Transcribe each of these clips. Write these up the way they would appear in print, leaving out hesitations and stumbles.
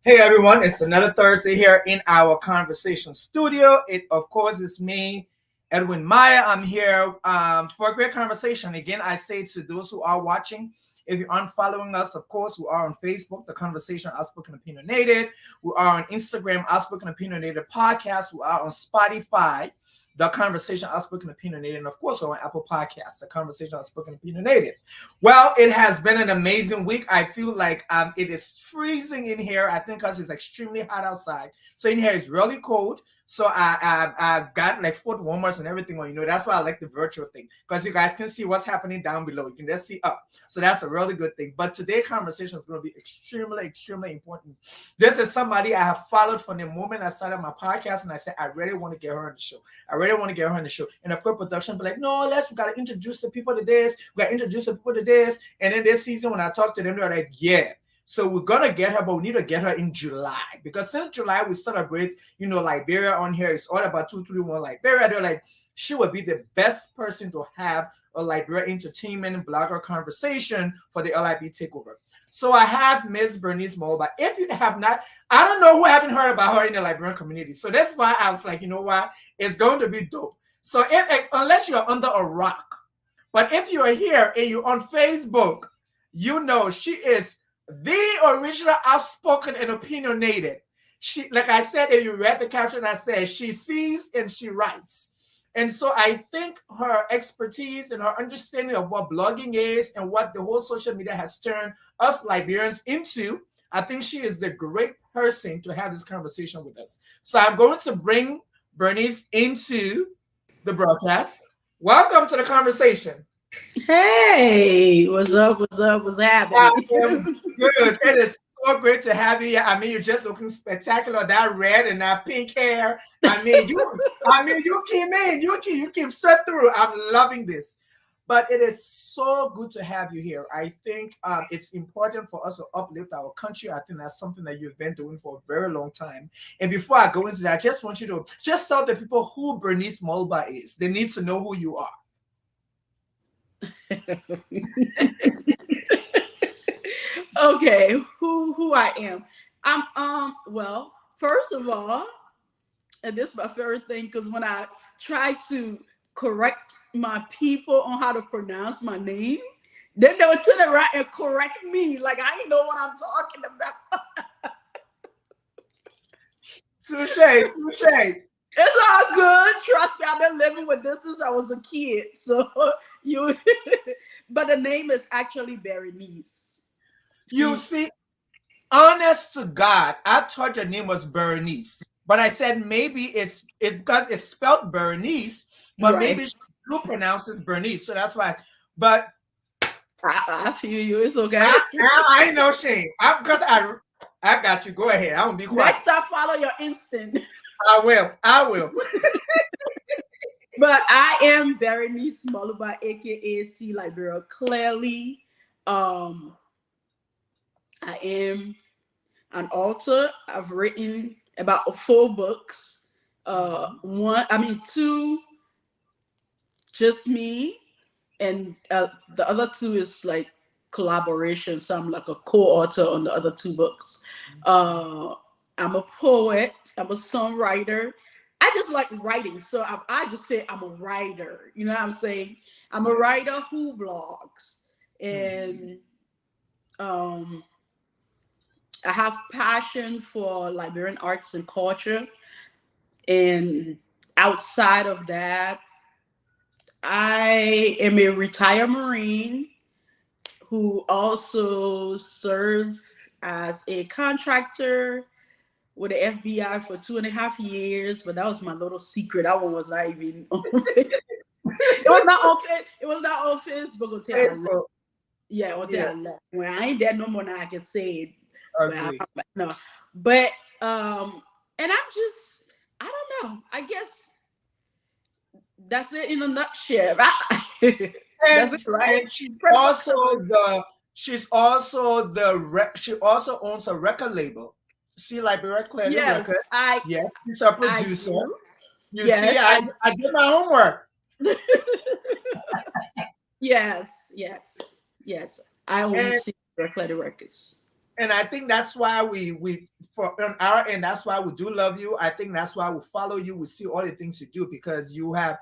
Hey everyone, it's another Thursday here in our conversation studio. It, of course, is me, Edwin Maya. I'm here for a great conversation. Again, I say to those who are watching, if you aren't following us, of course, we are on Facebook, The Conversation Outspoken Opinionated. We are on Instagram, Outspoken Opinionated Podcast. We are on Spotify, The Conversation Outspoken Opinionated. And of course, we're on Apple Podcasts, The Conversation Outspoken Opinionated. Well, it has been an amazing week. I feel like it is freezing in here. I think because it's extremely hot outside. So in here it's really cold. So I've got like foot warmers and everything on. That's why I like the virtual thing because you guys can see what's happening down below. You can just see up. So that's a really good thing. But today's conversation is going to be extremely, extremely important. This is somebody I have followed from the moment I started my podcast, and I said I really want to get her on the show. I really want to get her on the show. And the full production be like, no, we gotta introduce the people to this. We gotta introduce the people to this. And then this season, when I talked to them, they're like, yeah. So we're gonna get her, but we need to get her in July because since July we celebrate, Liberia on here. It's all about 231 Liberia. They're like, she would be the best person to have a Liberia entertainment blogger conversation for the LIB takeover. So I have Miss Berenice Mulubah. If you have not, I don't know who haven't heard about her in the Liberian community. So that's why I was like, you know what? It's going to be dope. So unless you're under a rock, but if you are here and you're on Facebook, she is the original outspoken and opinionated. She, like I said, if you read the caption, I said she sees and she writes. And so I think her expertise and her understanding of what blogging is and what the whole social media has turned us Liberians into, I think she is the great person to have this conversation with us. So I'm going to bring Bernice into the broadcast. Welcome to the conversation. Hey, what's up? What's happening? Good. It is so great to have you. I mean, you're just looking spectacular. That red and that pink hair. You came in. You came straight through. I'm loving this. But it is so good to have you here. I think it's important for us to uplift our country. I think that's something that you've been doing for a very long time. And before I go into that, I just want you to just tell the people who Berenice Mulubah is. They need to know who you are. Okay, who I am. Well, first of all, and this is my favorite thing because when I try to correct my people on how to pronounce my name, then they would turn around and correct me like I ain't know what I'm talking about. Touche. It's all good. Trust me, I've been living with this since I was a kid. So but the name is actually Berenice. You see, honest to God, I thought your name was Berenice, but I said maybe it's because it's spelled Berenice, but Right. maybe she pronounces Bernice, so that's why. But I feel you. It's okay. I ain't no shame. Because I got you. Go ahead. I won't be quiet. Next time, follow your instinct. I will. But I am Berenice Mulubah, aka C Liberia Clearly. I am an author. I've written about 4 books. Two, just me, and the other 2 is like collaboration. So I'm like a co-author on the other 2 books. I'm a poet. I'm a songwriter. I just like writing. So I just say I'm a writer. You know what I'm saying? I'm a writer who blogs. And I have passion for Liberian arts and culture. And outside of that, I am a retired Marine who also served as a contractor with the FBI for 2.5 years, but that was my little secret. That one was not even on Facebook. It was not on Facebook until I left. Yeah, until I left. When I ain't there no more now, I can say it. But and I don't know. I guess that's it in a nutshell. That's it, right? And she also owns a record label. See, Liberia Clearly Record. Yes, she's a producer. You see, I did my homework. Yes. I own Liberia Clearly Records. And I think that's why we for on our end, that's why we do love you. I think that's why we follow you. We see all the things you do because you have.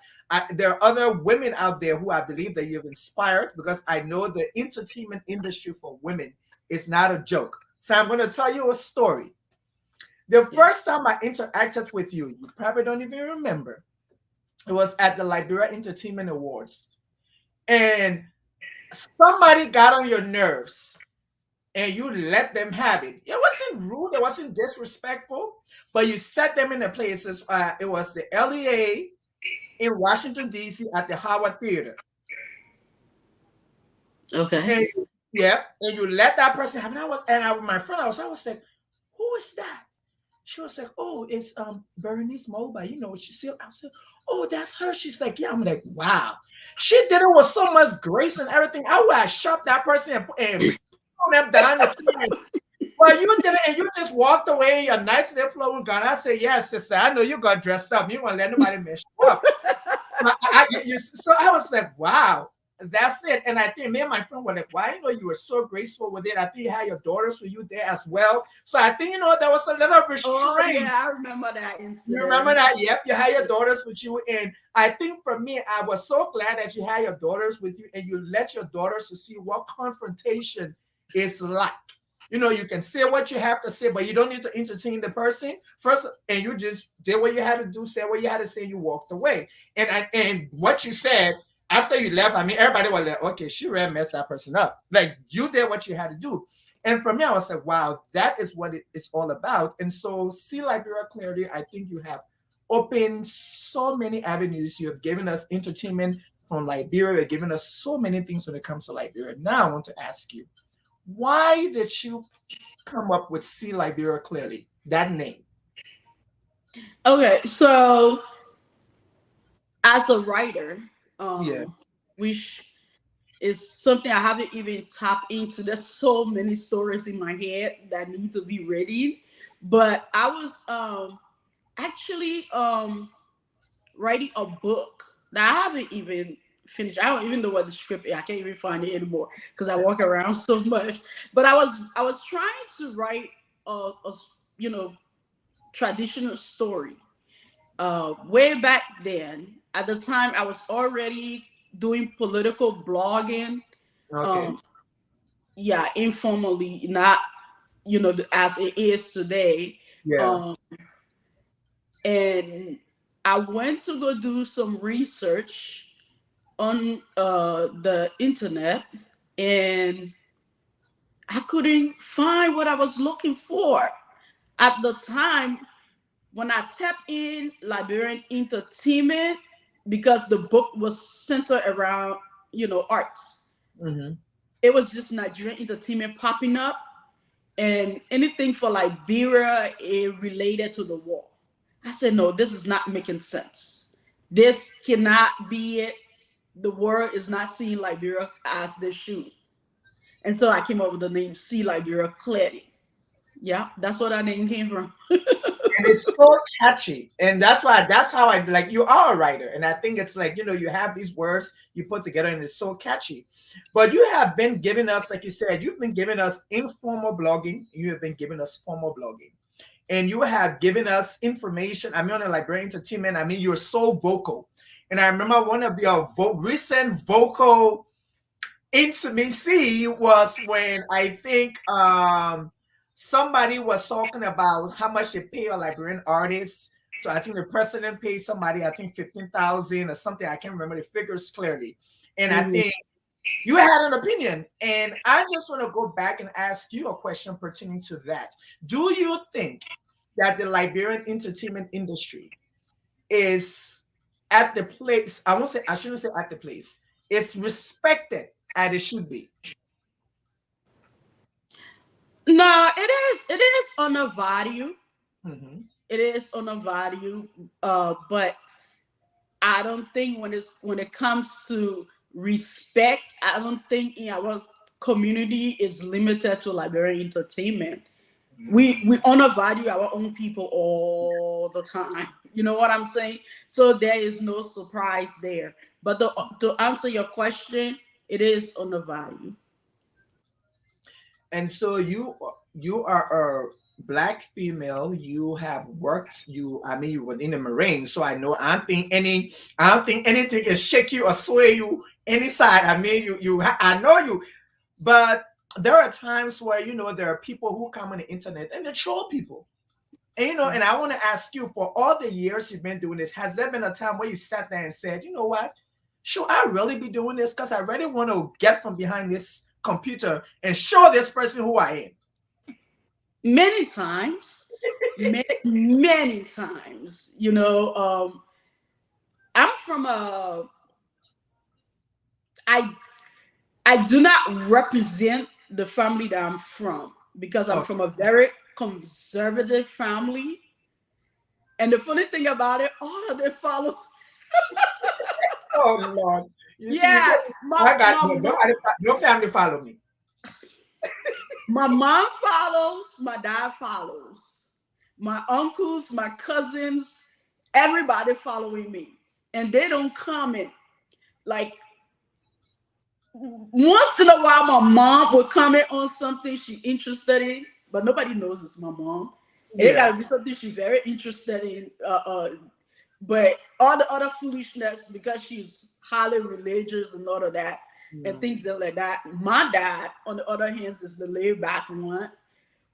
There are other women out there who I believe that you've inspired because I know the entertainment industry for women is not a joke. So I'm going to tell you a story. The first time I interacted with you, you probably don't even remember. It was at the Liberia Entertainment Awards, and somebody got on your nerves and you let them have it. It wasn't rude, it wasn't disrespectful, but you set them in the places. It was the LEA in Washington, D.C. at the Howard Theater. Okay. And yeah, and you let that person have it. My friend, I was like, who is that? She was like, oh, it's Berenice Mulubah. You know, she said, I said, oh, that's her. She's like, yeah. I'm like, wow. She did it with so much grace and everything. I would have shoved that person and put them down the screen. But you did it and you just walked away in your nice little flowing gown. I said, yes, sister, I know you got dressed up. You won't let nobody mess you up. So I was like, wow. That's it. And I think me and my friend were like, why? You know, you were so graceful with it. I think you had your daughters with you there as well. So I think, you know, there was a little restraint. Oh, yeah, I remember that incident. You remember that? Yep. You had your daughters with you. And I think for me, I was so glad that you had your daughters with you and you let your daughters to see what confrontation is like. You know, you can say what you have to say, but you don't need to entertain the person first. And you just did what you had to do, said what you had to say, you walked away. And what you said, after you left, I mean, everybody was like, okay, she ran messed that person up. Like, you did what you had to do. And for me, I was like, wow, that is what it's all about. And so, see Liberia clearly, I think you have opened so many avenues. You have given us entertainment from Liberia. You've given us so many things when it comes to Liberia. Now, I want to ask you, why did you come up with See Liberia Clearly, that name? Okay, so as a writer, Yeah. which is something I haven't even tapped into. There's so many stories in my head that need to be written. But I was actually writing a book that I haven't even finished. I don't even know what the script is. I can't even find it anymore because I walk around so much. But I was trying to write a you know, traditional story. Way back then, at the time, I was already doing political blogging. Okay. Yeah, informally, not, you know, as it is today. Yeah. And I went to go do some research on the internet, and I couldn't find what I was looking for at the time. When I tapped in Liberian entertainment, because the book was centered around, you know, arts. Mm-hmm. It was just Nigerian entertainment popping up, and anything for Liberia, it related to the war. I said, no, this is not making sense. This cannot be it. The world is not seeing Liberia as they should. And so I came up with the name See Liberia Clearly. Yeah, that's where that name came from. And it's so catchy. And that's how I like, you are a writer. And I think it's like, you know, you have these words you put together and it's so catchy. But you have been giving us, like you said, you've been giving us informal blogging, you have been giving us formal blogging. And you have given us information. I mean, on the Liberian entertainment, I mean, you're so vocal. And I remember one of your recent vocal intimacy was when I think somebody was talking about how much they pay a Liberian artist. So I think the president pays somebody, I think 15,000 or something. I can't remember the figures clearly. And I think you had an opinion. And I just want to go back and ask you a question pertaining to that. Do you think that the Liberian entertainment industry is at the place, I shouldn't say at the place, it's respected as it should be? No, it is on a value. Mm-hmm. It is on a value, but I don't think when it comes to respect, I don't think in our community is limited to Liberian entertainment. We honor value our own people all the time. You know what I'm saying? So there is no surprise there. But to answer your question, it is on the value. And so you are a Black female. You have worked. You were in the Marines, so I don't think anything can shake you or sway you any side. I mean, I know you, but there are times where there are people who come on the internet and they troll people. And I want to ask you, for all the years you've been doing this, has there been a time where you sat there and said, you know what? Should I really be doing this? Because I really want to get from behind this computer and show this person who I am. Many times, many times. I'm from a. I I do not represent the family that I'm from because I'm Okay. from a very conservative family. And the funny thing about it, all of it follows. Oh Lord. You see, Yeah, I got no family follow me. my mom follows, my dad follows, my uncles, my cousins, everybody following me. And they don't comment. Like once in a while, my mom would comment on something she interested in, but nobody knows it's my mom. It Yeah. gotta be something she's very interested in. But all the other foolishness because she's highly religious and all of that and things like that. My dad, on the other hand, is the laid back one.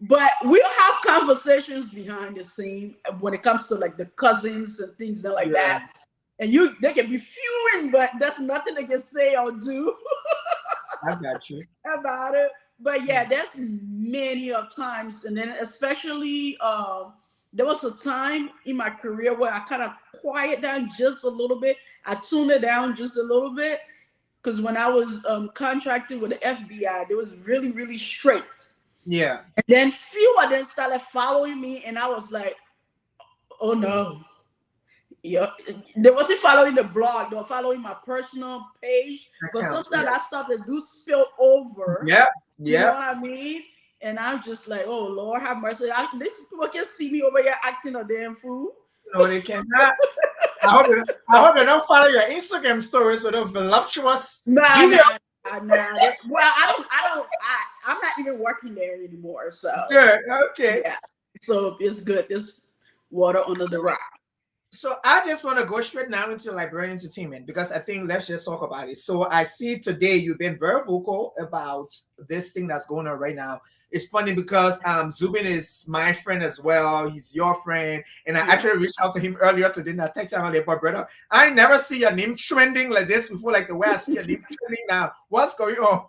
But we'll have conversations behind the scene when it comes to like the cousins and things like Yeah. that. And they can be fuming, but there's nothing they can say or do I got you. about it. But yeah, there's many of times, and then especially there was a time in my career where I kind of quiet down just a little bit. I tuned it down just a little bit because when I was contracted with the FBI, they was really really strict. Yeah. And then few of them started following me, and I was like, oh no. Yeah, they wasn't following the blog. They were following my personal page. But Accounts. sometimes Yeah. that stuff that do spill over. Yeah. You know Yeah. what I mean? And I'm just like, oh Lord, have mercy. These people can see me over here acting a damn fool. No, they cannot. I hope they don't follow your Instagram stories with those voluptuous Nah, video. nah. Well, I'm not even working there anymore. So Good. Okay. yeah. So it's good. There's water under the rock. So I just want to go straight now into Liberian entertainment because I think let's just talk about it. So I see today you've been very vocal about this thing that's going on right now. It's funny because Zubin is my friend as well. He's your friend. And I actually reached out to him earlier today and I texted him, like, but brother, I never see your name trending like this before, like the way I see your name trending now. What's going on?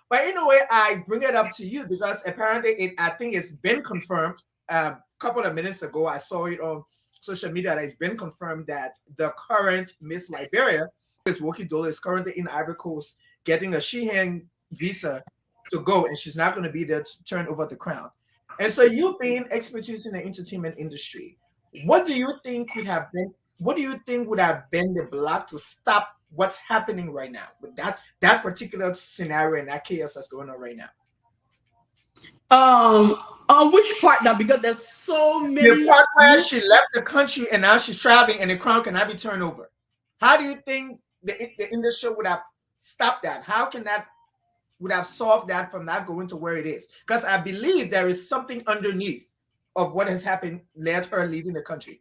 But in a way, I bring it up to you because apparently I think it's been confirmed a couple of minutes ago. I saw it on social media that it's been confirmed that the current Miss Liberia, is Woki Dole, is currently in Ivory Coast getting a Sheehan visa to go, and she's not going to be there to turn over the crown. And so, you being expertise in the entertainment industry, what do you think would have been? What do you think would have been the block to stop what's happening right now with that particular scenario and that chaos that's going on right now? On which part now? Because there's so The many. part where she left the country and now she's traveling and the crown cannot be turned over. How do you think the industry would have stopped that? How can that would have solved that from not going to where it is? Because I believe there is something underneath of what has happened led her leaving the country.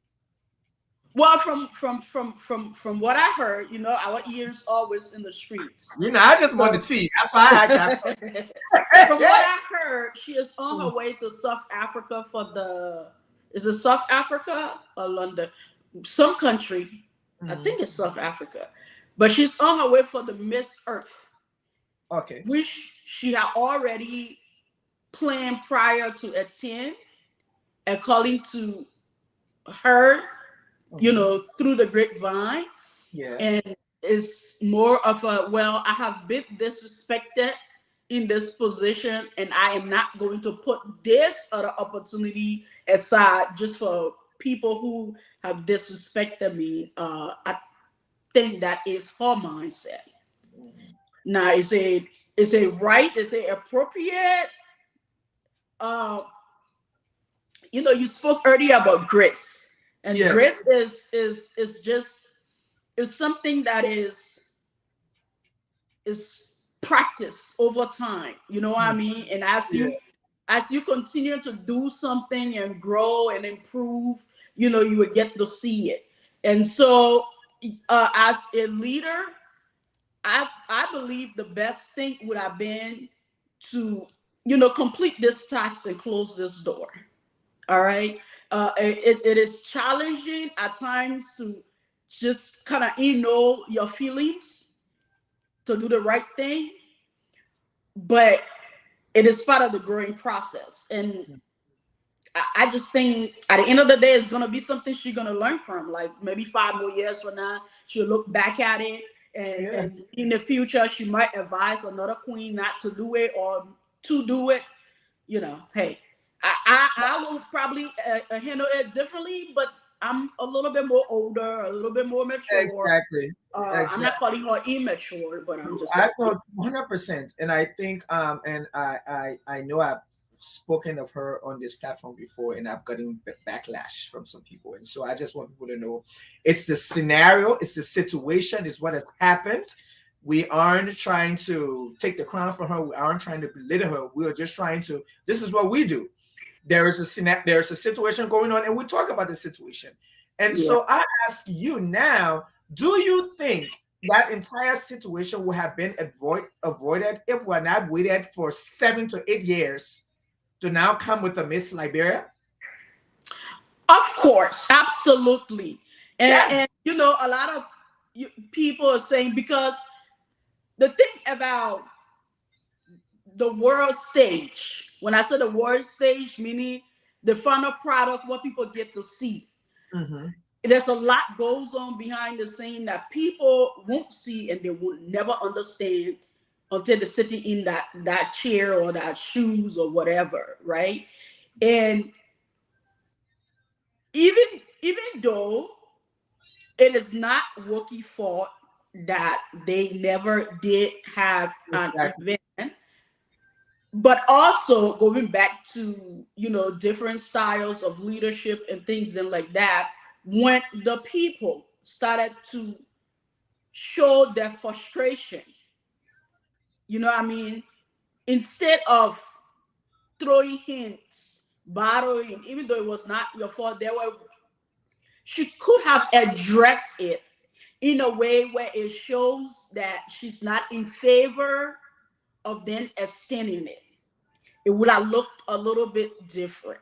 Well, from what I heard, our ears always in the streets. I just want to see. That's why I asked that. From what I heard, she is on her way to South Africa is it South Africa or London? Some country. I think it's South Africa. But she's on her way for the Miss Earth. Okay. Which she had already planned prior to attend, according to her, through the grapevine. Yeah. And it's more of I have been disrespected in this position and I am not going to put this other opportunity aside just for people who have disrespected me. I think that is her mindset. Now, is it right? Is it appropriate? You spoke earlier about grace. And yes. Grace is something that is practiced over time. You know what I mean? And as you as you continue to do something and grow and improve, you would get to see it. And so, as a leader, I believe the best thing would have been to, complete this task and close this door. All right. It is challenging at times to just kind of, your feelings to do the right thing, but it is part of the growing process. And I just think at the end of the day, it's going to be something she's going to learn from. Like maybe 5 more years from now, she'll look back at it. And in the future, she might advise another queen not to do it or to do it. Hey, I will probably handle it differently, but I'm a little bit more older, a little bit more mature. Exactly. I'm not calling her immature, but I'm just I know 100%. And I think and I know I've spoken of her on this platform before, and I've gotten backlash from some people. And so I just want people to know it's the scenario, it's the situation, it's what has happened. We aren't trying to take the crown from her. We aren't trying to belittle her. We are just trying to, this is what we do. There's a situation going on, and we talk about the situation. And so I ask you now, do you think that entire situation would have been avoided if we're not waited for 7 to 8 years to now come with the Miss Liberia? Of course, absolutely. And a lot of people are saying, because the thing about the world stage, when I say the world stage, meaning the final product, what people get to see, there's a lot goes on behind the scene that people won't see and they will never understand until they're sitting in that chair or that shoes or whatever, right? And even though it is not Wookie's fault that they never did have an event, but also going back to different styles of leadership and things and like that, when the people started to show their frustration, instead of throwing hints, bothering, even though it was not your fault, she could have addressed it in a way where it shows that she's not in favor of then extending it. It would have looked a little bit different.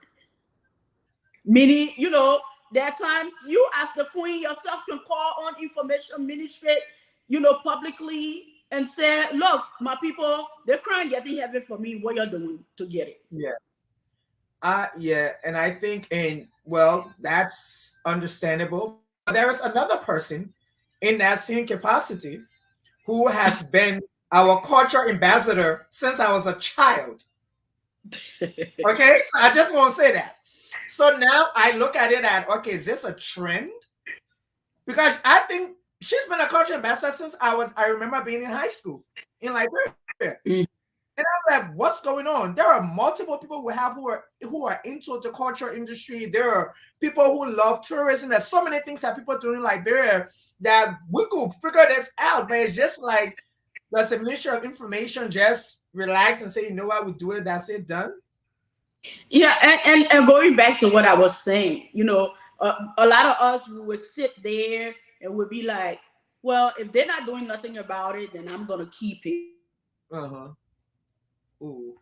Meaning, there are times you as the queen yourself can call on information ministry, publicly and say, look, my people, they're crying getting heaven for me. What you're doing to get it? Yeah. And I think, that's understandable. There is another person in that same capacity who has been our culture ambassador since I was a child. Okay, so I just want to say that. So now I look at it at, okay, is this a trend? Because I think she's been a culture ambassador since I remember being in high school in Liberia. And I'm like, what's going on? There are multiple people who are into the culture industry. There are people who love tourism. There's so many things that people do in Liberia that we could figure this out. But it's just like does the Ministry of Information just relax and say, you know what, we do it, that's it, done? Yeah, and going back to what I was saying, a lot of us would sit there and would be like, well, if they're not doing nothing about it, then I'm gonna keep it. Ooh.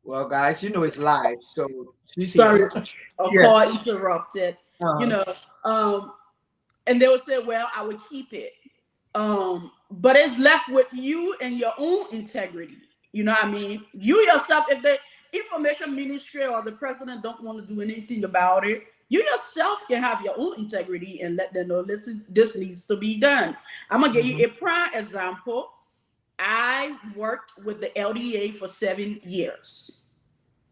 Well, guys, it's live, so she's Sorry, here. Call interrupted. And they would say, well, I would keep it. But it's left with you and your own integrity. You know what I mean? You yourself, if the information ministry or the president don't want to do anything about it, you yourself can have your own integrity and let them know, listen, this needs to be done. I'm going to give you a prime example. I worked with the LDA for 7 years.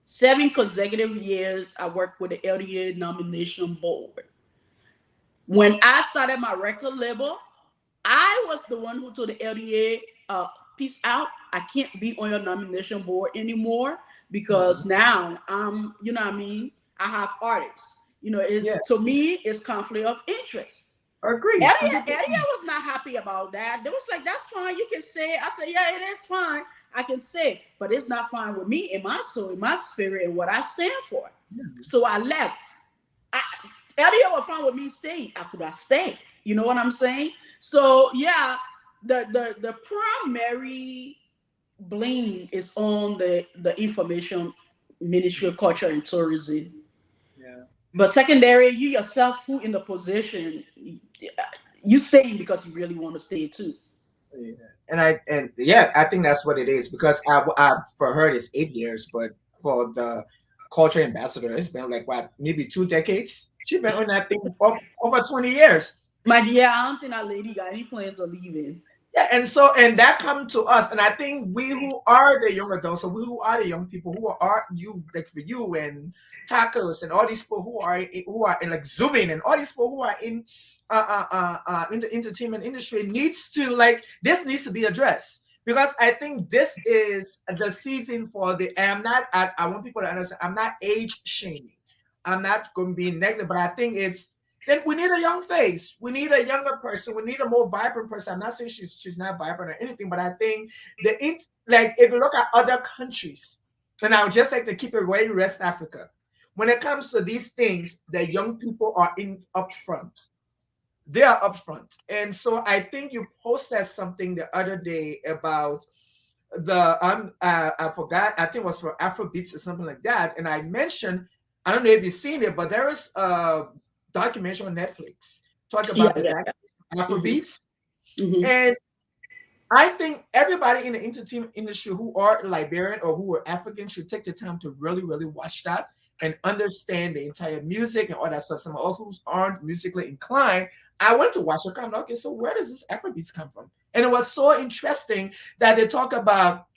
7 consecutive years, I worked with the LDA nomination board. When I started my record label, I was the one who told the LDA, peace out. I can't be on your nomination board anymore because now I'm, I have artists. To me, it's conflict of interest. Agreed. Eddie was not happy about that. They was like, that's fine, you can say it. I said, yeah, it is fine. I can say it, but it's not fine with me in my soul, in my spirit, and what I stand for. So I left. Eddie was fine with me staying. I could have stayed. You know what I'm saying? So yeah, the primary blame is on the information ministry of culture and tourism. Yeah. But secondary, you yourself who in the position, you staying because you really want to stay too. Yeah. I think that's what it is because I've for her it's 8 years, but for the culture ambassador, it's been like what, maybe 2 decades. She's been on that thing over 20 years. My dear, I don't think that lady got any plans of leaving. Yeah, and that come to us, and I think we who are the young adults, so we who are the young people who are you like for you and tacos and all these people who are in like Zubin and all these people who are in the entertainment industry needs to like this needs to be addressed because I think this is the season for the. And I want people to understand. I'm not age shaming. I'm not going to be negative, but I think it's. Then we need a young face. We need a younger person. We need a more vibrant person. I'm not saying she's not vibrant or anything, but I think like if you look at other countries, and I would just like to keep it right in West Africa. When it comes to these things, the young people are in upfront. They are upfront, and so I think you posted something the other day about the I forgot. I think it was for Afrobeats or something like that, and I mentioned. I don't know if you've seen it, but there is a documentary on Netflix talk about the Afrobeats, and I think everybody in the entertainment industry who are Liberian or who are African should take the time to really, really watch that and understand the entire music and all that stuff. Some of us who aren't musically inclined, I went to watch it. I'm like, okay, so where does this Afrobeats come from? And it was so interesting that they talk about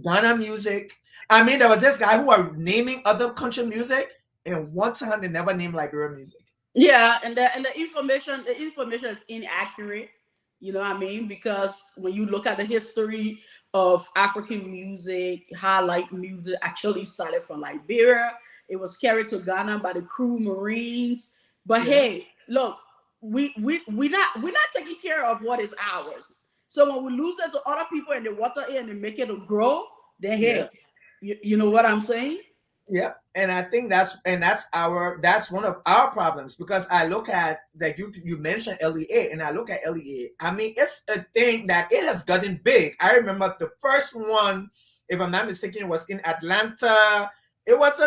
Ghana music. I mean, there was this guy who was naming other country music, and one time they never named Liberian music. Yeah, and the information is inaccurate. You know what I mean? Because when you look at the history of African music, highlight music actually started from Liberia. It was carried to Ghana by the crew Marines. But hey, look, we're not taking care of what is ours. So when we lose that to other people and they water it and they make it grow, then hey, you know what I'm saying? Yep, and I think that's one of our problems because I look at like you mentioned LEA and I look at LEA. I mean, it's a thing that it has gotten big. I remember the first one, if I'm not mistaken, was in Atlanta. It was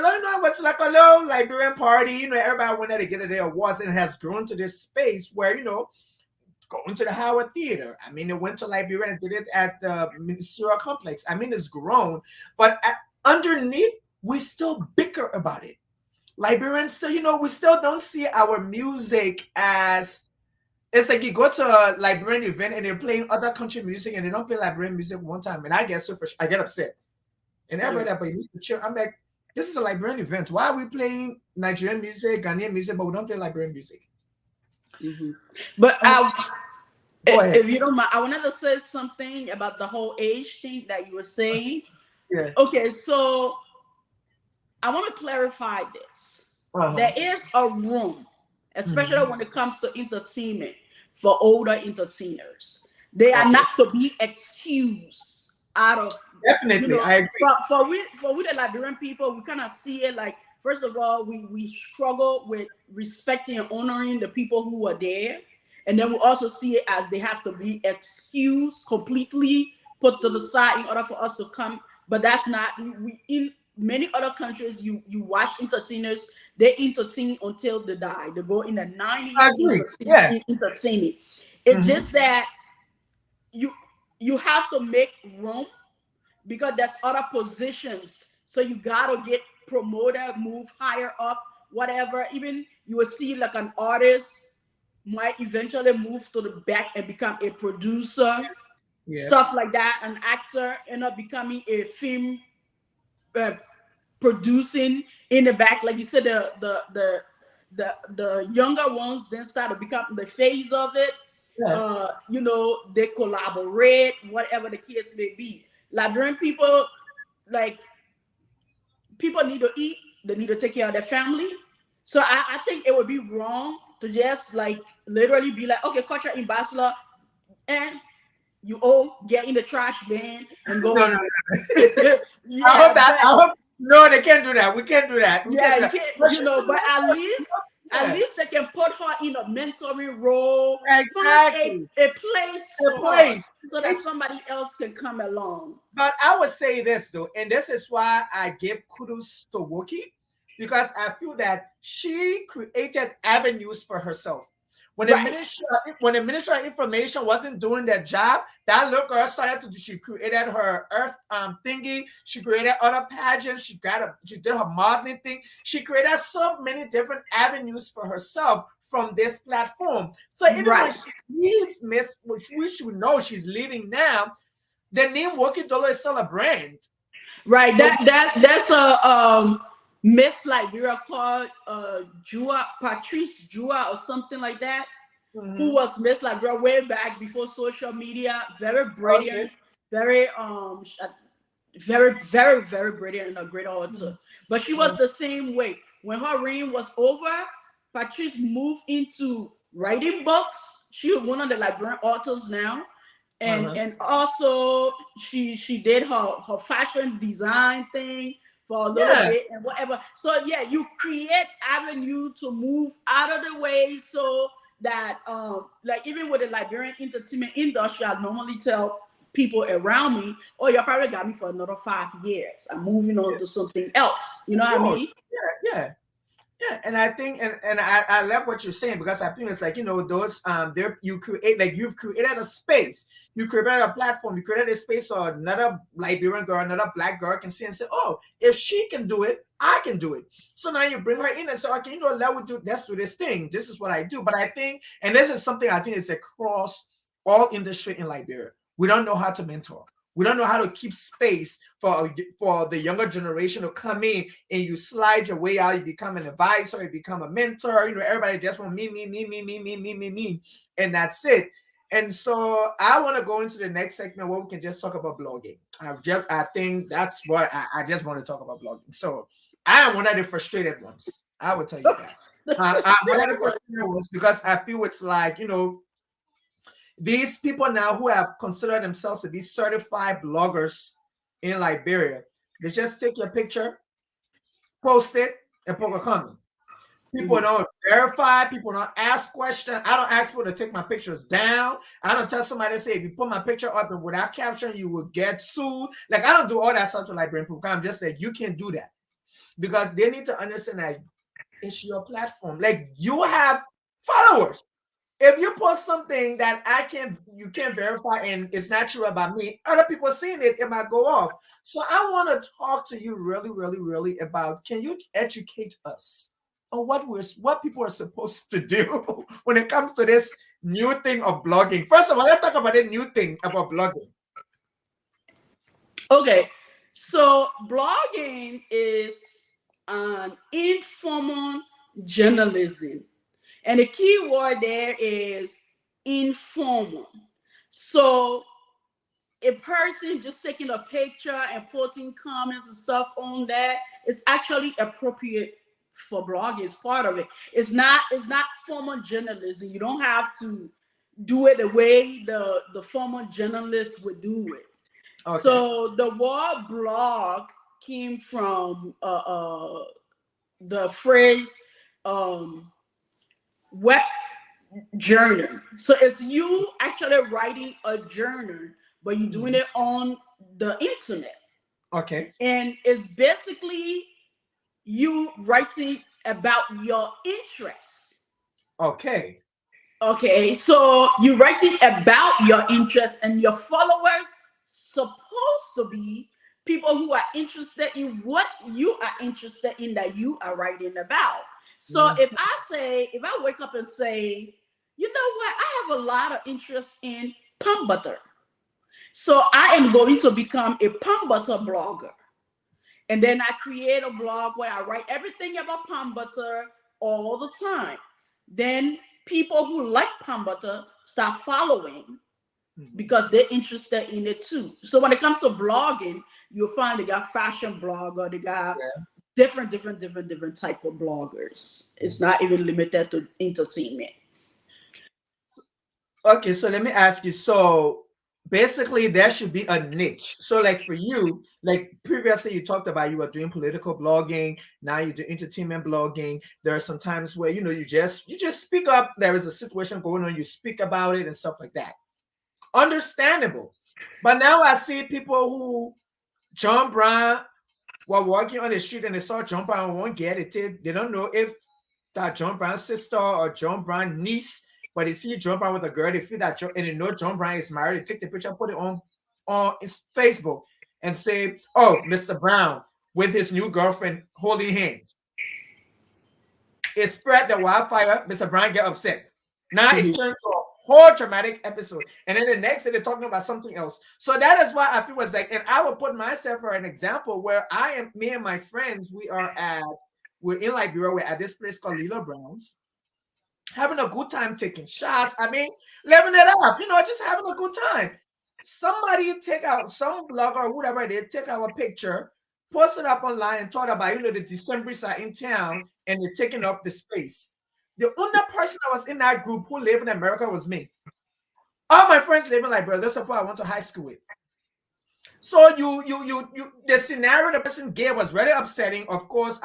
like a little Liberian party. You know, everybody went there to get their awards, and it has grown to this space where going to the Howard Theater. I mean, it went to Liberia and did it at the Ministerial Complex. I mean, it's grown, but underneath. We still bicker about it. Liberians still, we still don't see our music as it's like you go to a Liberian event and they're playing other country music and they don't play Liberian music one time. And I get I get upset. And everybody but you need to chill. I'm like, this is a Liberian event. Why are we playing Nigerian music, Ghanaian music, but we don't play Liberian music? Mm-hmm. But go ahead. If you don't mind, I wanted to say something about the whole age thing that you were saying. Yeah. Okay, so I want to clarify this. There is a room, especially when it comes to entertainment, for older entertainers. They are not to be excused out of. Definitely, I agree. For we the Liberian people, we kind of see it like, first of all, we struggle with respecting and honoring the people who are there. And then we also see it as they have to be excused, completely put to the side in order for us to come. But that's not, in many other countries, you watch entertainers, they entertain until they die. They go in the 90s entertaining. It's just that you have to make room because there's other positions. So you gotta get promoted, move higher up, whatever. Even you will see like an artist might eventually move to the back and become a producer, stuff like that. An actor end up becoming a film producing in the back, like you said, the younger ones then start to become the face of it. They collaborate, whatever the case may be. Liberian people, like, people need to eat, they need to take care of their family. So I think it would be wrong to just like literally be like, okay, culture ambassador, and you all get in the trash bin and go No, home. I Yeah, hope that. but I hope no, they can't do that. We can't do that. We can't yeah, do you that. can't, But you know, but at yeah, least they can put her in a mentoring role, find exactly. a place The for her place. so that It's somebody else can come along. But I would say this though, and this is why I give kudos to Wookie, because I feel that she created avenues for herself. Right, When the Ministry of Information wasn't doing their job, that little girl started to. She created her Earth thingy. She created other pageants. She did her modeling thing. She created so many different avenues for herself from this platform. So even when right, she leaves Miss, which we should know she's leaving now, the name Woki Dolo is still a brand. right. So That's a Miss Liberia called Patrice Jua or something like that, who was Miss Liberia way back before social media. Very okay. brilliant, very very brilliant and a great author. But she was the same way. When her reign was over, Patrice moved into writing books. She was one of the Liberian authors now. And also she did her fashion design thing for a little Yeah. bit and whatever. So yeah, you create avenue to move out of the way so that like even with the Liberian entertainment industry, I normally tell people around me, oh, you probably got me for another 5 years. I'm moving on to something else. You know Of what I mean? course. Yeah. Yeah, and I think, and I love what you're saying, because I think it's like, those there you create, like, you've created a space, you created a platform, you created a space so another Liberian girl, another Black girl can see and say, oh, if she can do it, I can do it. So now you bring her in and say, okay, let's do this thing. This is what I do. But I think, and this is something I think is across all industry in Liberia, we don't know how to mentor. We don't know how to keep space for the younger generation to come in, and you slide your way out. You become an advisor, you become a mentor. Everybody just want me, and that's it. And so I want to go into the next segment where we can just talk about blogging. I think that's what I just want to talk about blogging. So I am one of the frustrated ones. I will tell you that. I'm one of the frustrated ones, because I feel it's like, these people now who have considered themselves to be certified bloggers in Liberia, they just take your picture, post it, and poke a comment. People don't verify. People don't ask questions. I don't ask people to take my pictures down. I don't tell somebody to say, if you put my picture up and without caption, you will get sued. Like, I don't do all that stuff to Liberian people. I'm just saying you can't do that, because they need to understand that it's your platform. Like, you have followers. If you post something that you can't verify and it's not true about me, other people seeing it might go off. So I want to talk to you really, really, really about, can you educate us on what people are supposed to do when it comes to this new thing of blogging? First of all, let's talk about the new thing about blogging. Okay, so blogging is an informal journalism. And the key word there is informal. So a person just taking a picture and putting comments and stuff on that is actually appropriate for blogging. It's part of it. It's not formal journalism. You don't have to do it the way the formal journalists would do it. Okay. So the word blog came from the phrase web journal. So it's you actually writing a journal, but you're doing it on the internet. Okay. And it's basically you writing about your interests. Okay. Okay, so you're writing about your interests, and your followers supposed to be people who are interested in what you are interested in that you are writing about. So if I wake up and say, you know what, I have a lot of interest in palm butter, so I am going to become a palm butter blogger. And then I create a blog where I write everything about palm butter all the time. Then people who like palm butter start following because they're interested in it too. So when it comes to blogging, you'll find they got fashion blogger, they got different type of bloggers. It's not even limited to entertainment. Okay, so let me ask you. So basically, there should be a niche. So, like for you, like previously you talked about you were doing political blogging. Now you do entertainment blogging. There are some times where you just speak up. There is a situation going on. You speak about it and stuff like that. Understandable. But now I see people who John Brown were walking on the street and they saw John Brown won't get it. They don't know if that John Brown's sister or John Brown's niece, but they see John Brown with a girl, they feel that and they know John Brown is married. They take the picture, put it on his Facebook, and say, "Oh, Mr. Brown with his new girlfriend holding hands." It spread the wildfire. Mr. Brown get upset. Now it turns to a whole dramatic episode, and then the next day they're talking about something else. So that is why I feel was like, and I will put myself for an example where me and my friends, we're in Liberia. We're at this place called Lila Brown's, having a good time taking shots. I mean, living it up, just having a good time. Somebody take out some blogger or whatever it is, take our picture, post it up online, and talk about, the Decemberists are in town and they're taking up the space. The only person that was in that group who lived in America was me. All my friends live in Liberia. That's who I went to high school with. So the scenario the person gave was very upsetting. Of course,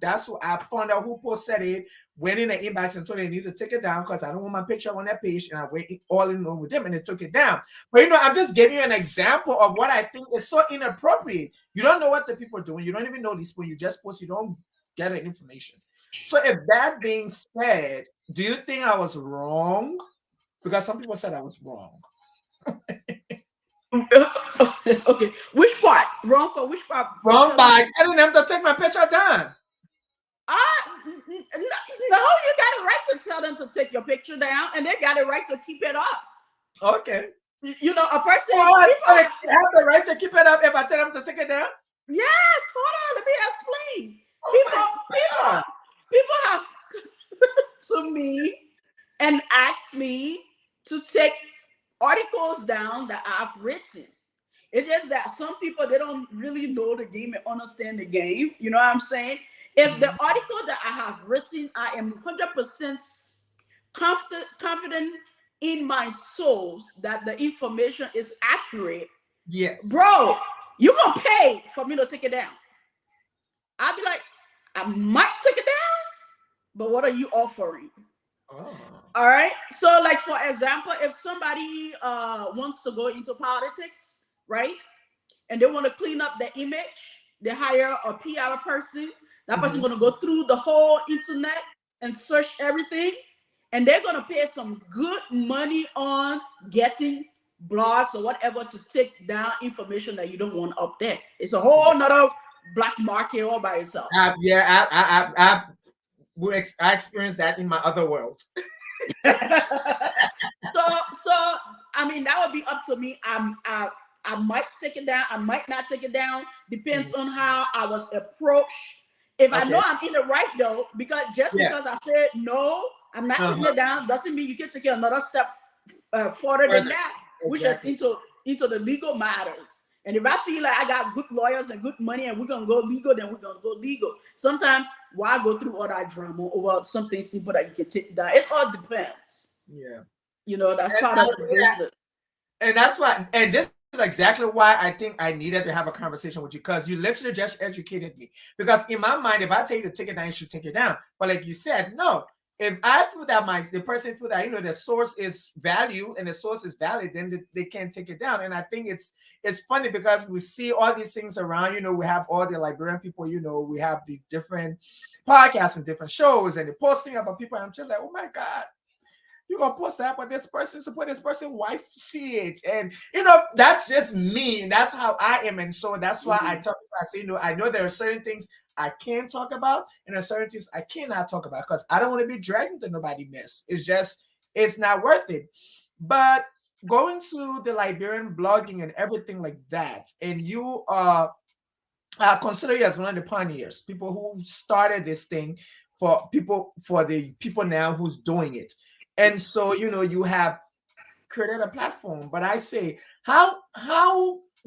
that's what I found out who posted it, went in the inbox and told them they need to take it down because I don't want my picture on that page, and I went all in with them and they took it down. But I'm just giving you an example of what I think is so inappropriate. You don't know what the people are doing. You don't even know these people. You just post. You don't get any information. So if that being said, do you think I was wrong? Because some people said I was wrong. Okay, which part? Wrong for which part? Wrong by telling them to take my picture down. No, you got a right to tell them to take your picture down, and they got a right to keep it up. Okay. A person. They have the right to keep it up if I tell them to take it down? Yes, hold on, let me explain. People have to me and asked me to take articles down that I've written. It's just that some people, they don't really know the game and understand the game. You know what I'm saying? If the article that I have written, I am 100% confident in my soul that the information is accurate. Yes. Bro, you're going to pay for me to take it down. I'll be like, I might take it down, but what are you offering? Oh. All right. So, like, for example, if somebody wants to go into politics, right, and they want to clean up their image, they hire a PR person. That person's going to go through the whole internet and search everything, and they're going to pay some good money on getting blogs or whatever to take down information that you don't want up there. It's a whole nother black market all by itself. I experienced that in my other world. So I mean, that would be up to me. I might take it down. I might not take it down. Depends on how I was approached. If I know I'm in the right though, because I said no, I'm not taking it down, doesn't mean you can take it another step further than that, which is into the legal matters. And if I feel like I got good lawyers and good money and we're going to go legal, then we're going to go legal. Sometimes, why go through all that drama over something simple that you can take down? It all depends. Yeah. That's part of the business. And that's why, and this is exactly why I think I needed to have a conversation with you, because you literally just educated me. Because in my mind, if I tell you to take it down, you should take it down. But like you said, no. If I feel that the person feel that the source is value and the source is valid, then they can't take it down. And I think it's funny because we see all these things around. We have all the Liberian people. We have the different podcasts and different shows, and they're posting about people. And I'm just like, oh my God, you're gonna post that, but this person support this person's wife see it, and that's just me, and that's how I am, and so that's why I talk. I say, I know there are certain things I can talk about, and there are certain things I cannot talk about because I don't want to be dragged into nobody mess. It's not worth it. But going to the Liberian blogging and everything like that, and you I consider you as one of the pioneers, people who started this thing for the people now who's doing it. And so, you have created a platform. But I say, how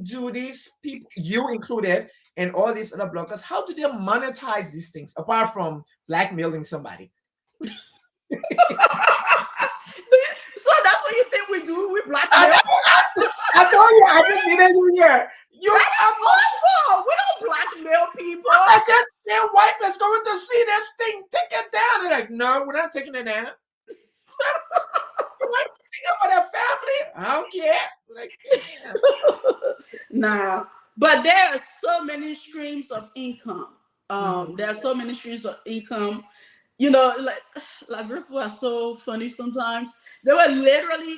do these people, you included, and all these other bloggers, how do they monetize these things apart from blackmailing somebody? So that's what you think we do? We I, blackmail? I told you I just needed you here. That is awful. We don't blackmail people. I guess their wife is going to see this thing. Take it down. They're like, no, we're not taking it down. You want to think about their family? I don't care. Like, Nah, but there are so many streams of income. There are so many streams of income. You know, like people are so funny sometimes. They were literally,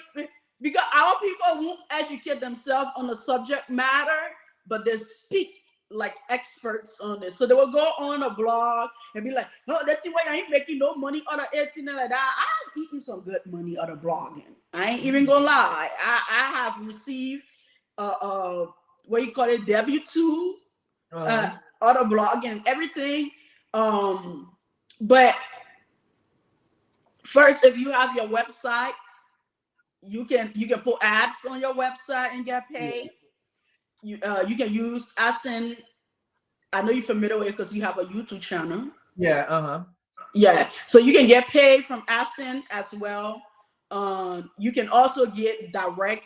because our people won't educate themselves on the subject matter, but they speak like experts on it. So they will go on a blog and be like, "Oh, that's why I ain't making no money out of it," and like that. I'm eating some good money out of blogging. I ain't even gonna lie. I have received what you call it, W2 out of blogging and everything. But first, if you have your website, you can put ads on your website and get paid. You can use AdSense. I know you're familiar with it because you have a YouTube channel. Yeah, Yeah, so you can get paid from AdSense as well. You can also get direct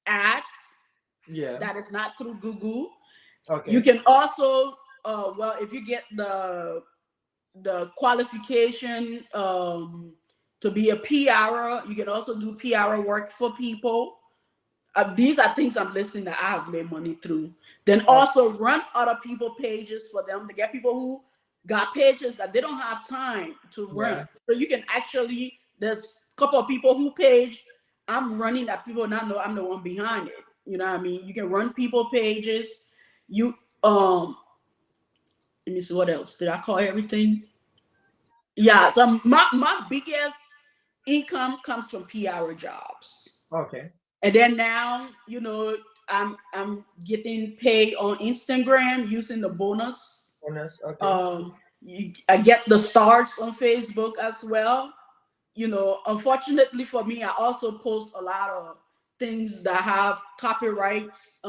ads. Yeah. That is not through Google. Okay. You can also, if you get the qualification to be a PR, you can also do PR work for people. These are things I'm listing that I have made money through. Then also run other people pages for them to get people who got pages that they don't have time to run. So you can actually, there's a couple of people who page I'm running that people not know I'm the one behind it. You know what I mean? You can run people pages. You let me see what else. Did I call everything? Yeah, so my biggest income comes from PR jobs. Okay. And then now, you know, I'm getting paid on Instagram using the bonus. Okay. I get the stars on Facebook as well. You know, unfortunately for me, I also post a lot of things that have copyrights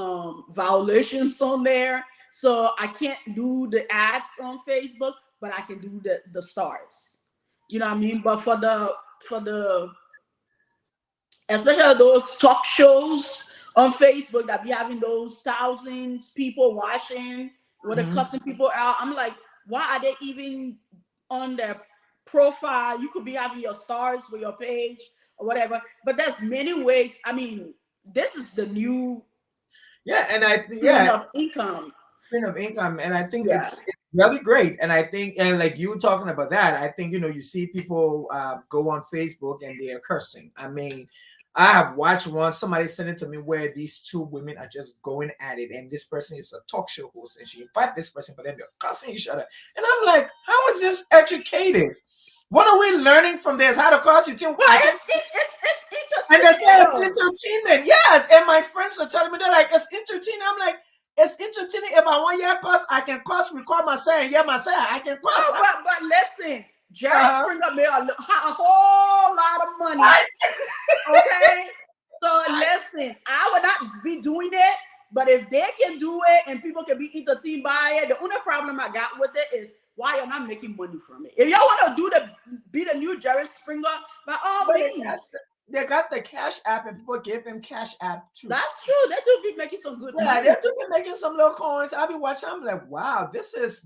violations on there. So I can't do the ads on Facebook, but I can do the stars. You know what I mean? But for the especially those talk shows on Facebook that be having those thousands people watching, where they're cussing people out. I'm like, why are they even on their profile? You could be having your stars for your page or whatever. But there's many ways. I mean, this is the new stream of income. And I think it's really great. And I think, and like you talking about that, I think, you know, you see people go on Facebook and they are cursing. I mean, I have watched one, somebody sent it to me where these two women are just going at it, and this person is a talk show host, and she invite this person, but then they're cussing each other. And I'm like, how is this educated? What are we learning from this? How to cuss you too? Well, it's and they say it's entertainment. Yes. And my friends are telling me, they're like, it's entertaining. I'm like, it's entertaining. If I want your cuss, I can cuss, record myself, and myself. I can cuss. No, but listen, Jerry Springer made a whole lot of money. Okay? So listen, I would not be doing it, but if they can do it and people can be entertained by it, the only problem I got with it is why you're not making money from it. If y'all want to be the new Jerry Springer, by all means. They got the Cash App, and people give them Cash App too. That's true. They do be making some good money. They do be making some little coins. I'll be watching. I'm like, wow, this is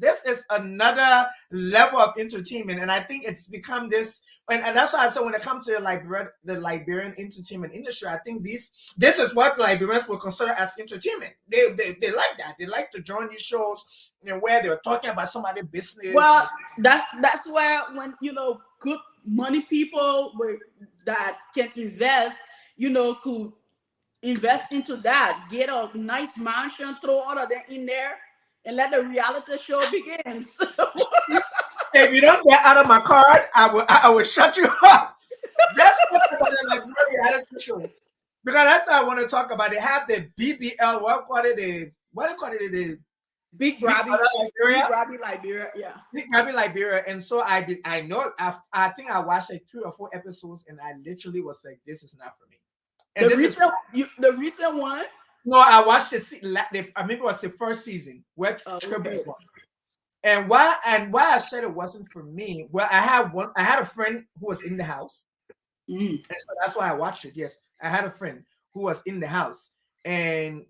another level of entertainment, and I think it's become this. And that's why I said when it comes to the Liberian entertainment industry, I think this is what Liberians will consider as entertainment. They like that. They like to join these shows where they're talking about somebody's business. Well, that's where when good money people that can invest, could invest into that, get a nice mansion, throw all of that in there, and let the reality show begins. If you don't get out of my card, I will shut you up. That's what about the reality show. Because that's what I want to talk about. They have the BBL, what do you call it? The Big Brother Liberia. Yeah. Big Brother Liberia. And so I think I watched like 3 or 4 episodes, and I literally was like, this is not for me. And the recent one, No, I watched I mean, it was the first season where Trip was Okay. on. And why I said it wasn't for me. Well, I had a friend who was in the house, Mm. and so that's why I watched it. Yes, I had a friend who was in the house, and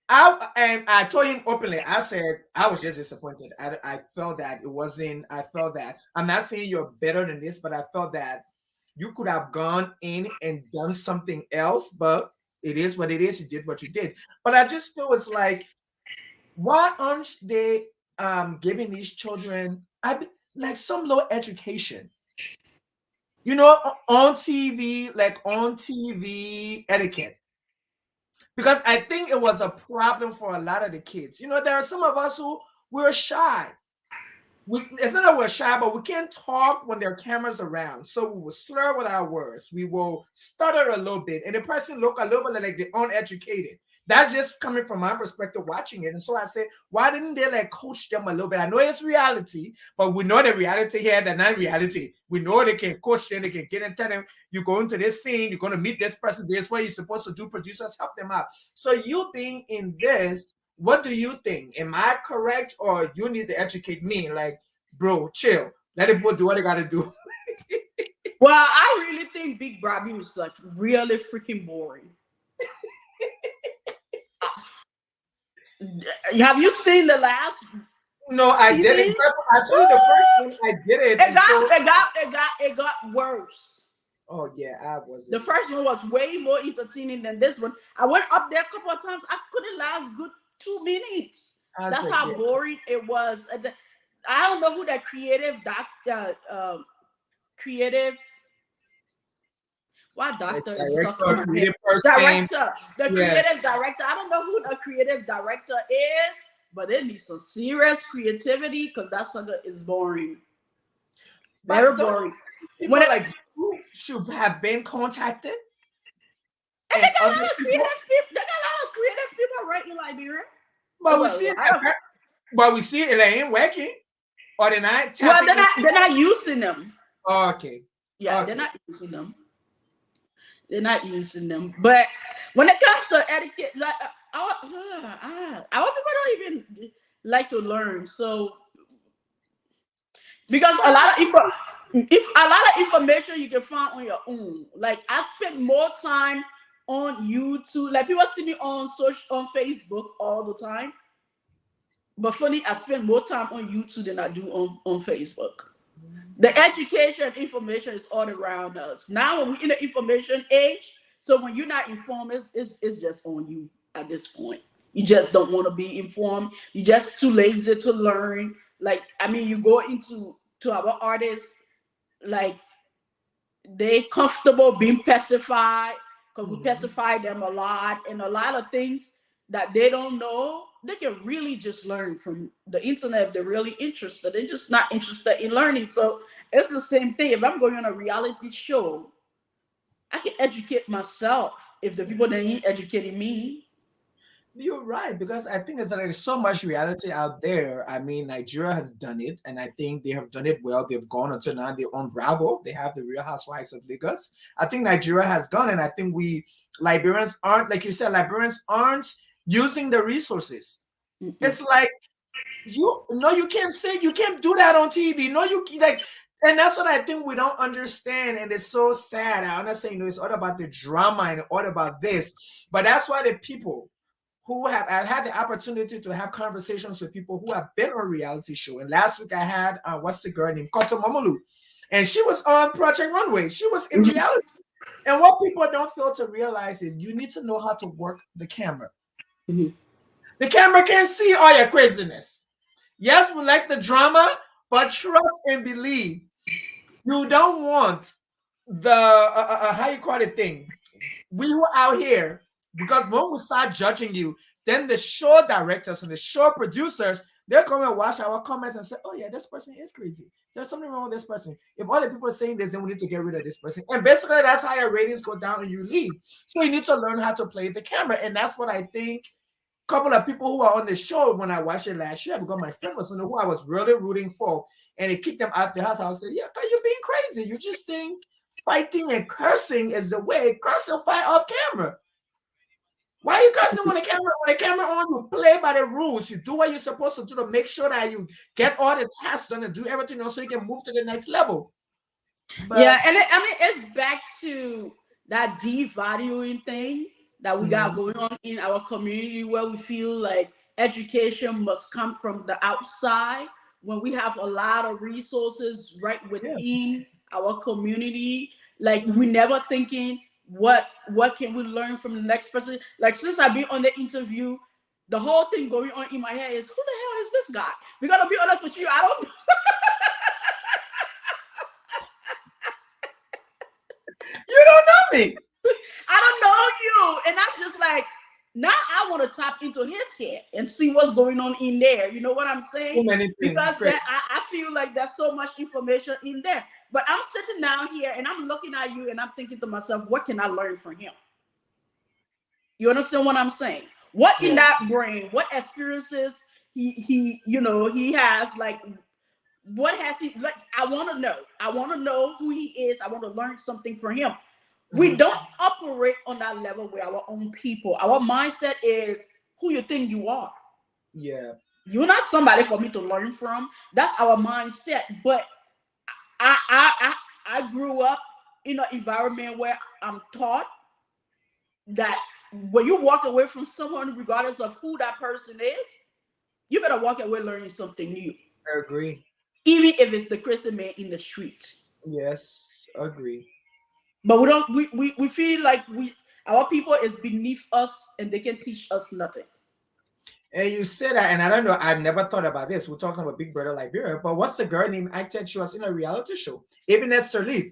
I told him openly. I said I was just disappointed. I felt that it wasn't. I felt that I'm not saying you're better than this, but I felt that you could have gone in and done something else. But it is what it is. You did what you did. But I just feel it's like, why aren't they giving these children like some low education? You know, on TV, like on TV etiquette, because I think it was a problem for a lot of the kids. You know, there are some of us who we're shy. It's not that we're shy, but we can't talk when there are cameras around. So we will slur with our words. We will stutter a little bit, and the person look a little bit like they're uneducated. That's just coming from my perspective watching it. And so I said, why didn't they like coach them a little bit? I know it's reality, but we know the reality here, the non-reality. We know they can coach them, they can get and tell them, you go into this scene, you're going to meet this person, this way you're supposed to do. Producers help them out. So you being in this, what do you think? Am I correct, or you need to educate me? Like, bro, chill. Let them do what they gotta do. Well, I really think Big Brother was like really freaking boring. Have you seen the last No, I didn't. season? I told you the first one I did it, and so It got worse. oh yeah, I The wasn't. first one was way more entertaining than this one. I went up there a couple of times. I couldn't last good 2 minutes. I That's said how yeah. boring it was. I don't know who that creative. What The doctor is stuck in director, my head? creative person, Director, the yeah. creative director. I don't know who the creative director is, but it needs some serious creativity because that sucker is boring. Very But don't boring. people When it, like you should have been contacted and they and got a other lot of people? creative people. They got a lot of creative people right in Liberia. But we Well, see it, I don't. but we see it ain't working, or they're not Well, tapping into. they're not using them. Okay, Yeah, they're okay. not using them. They're not using them. But when it comes to etiquette, like our people don't even like to learn. So because a lot of if a lot of information you can find on your own. Like I spend more time on YouTube. Like people see me on Facebook all the time. But funny, I spend more time on YouTube than I do on Facebook. The education information is all around us. Now when we're in the information age, so when you're not informed, it's just on you at this point. You just don't want to be informed. You're just too lazy to learn. Like, I mean, you go into to our artists, like they comfortable being pacified because we Mhm. pacify them a lot, and a lot of things that they don't know they can really just learn from the internet if they're really interested. They're just not interested in learning. So it's the same thing. If I'm going on a reality show, I can educate myself if the people that ain't educating me. You're right, because I think there's so much reality out there. I mean, Nigeria has done it, and I think they have done it well. They've gone until now they unravel. They have the Real Housewives of Lagos. I think Nigeria has gone, and I think we Liberians aren't, like you said, Liberians aren't using the resources. Mm-mm. It's like you no, you can't say you can't do that on TV. No, you like, and that's what I think we don't understand, and it's so sad. I understand, it's all about the drama and all about this, but that's why the people who have I've had the opportunity to have conversations with people who have been on reality show. And last week I had what's the girl named Koto Momolu, and she was on Project Runway. She was in reality. And what people don't fail to realize is you need to know how to work the camera. Mhm. The camera can't see all your craziness. Yes, we like the drama, but trust and believe. You don't want the how you call it thing. We were out here because when we start judging you, then the show directors and the show producers, they'll come and watch our comments and say, oh yeah, this person is crazy. There's something wrong with this person. If all the people are saying this, then we need to get rid of this person. And basically that's how your ratings go down and you leave. So you need to learn how to play the camera. And that's what I think a couple of people who are on the show when I watched it last year, because my friend was on the who I was really rooting for, and it kicked them out the house. I said, yeah, you're being crazy. You just think fighting and cursing is the way. Curse will fight off camera. Why are you cussing when the camera on? You play by the rules. You do what you're supposed to do to make sure that you get all the tasks done and do everything else so you can move to the next level. Yeah, But and I mean, it's back to that devaluing thing that we got going on in our community, where we feel like education must come from the outside when we have a lot of resources right yeah, within our community. Like, we never thinking what can we learn from the next person. Like, since I've been on the interview, the whole thing going on in my head is, who the hell is this guy? We gotta be honest with you, I don't you don't know me. I don't know you. And I'm just like, now I want to tap into his head and see what's going on in there. You know what I'm saying? Too many things. Because It's great. I feel like there's so much information in there. But I'm sitting down here and I'm looking at you and I'm thinking to myself, what can I learn from him? You understand what I'm saying? What in Yeah. that brain, what experiences he has, like, what has he, like, I want to know. I want to know who he is. I want to learn something from him. We don't operate on that level with our own people. Our mindset is who you think you are. Yeah. You're not somebody for me to learn from. That's our mindset. But I grew up in an environment where I'm taught that when you walk away from someone, regardless of who that person is, you better walk away learning something new, I agree. even if it's the crazy man in the street. Yes, agree. But we don't. We feel like our people is beneath us and they can teach us nothing. And you said that, and I don't know, I've never thought about this. We're talking about Big Brother Liberia, but what's the girl named acted? She was in a reality show. Ebenezer Sirleaf,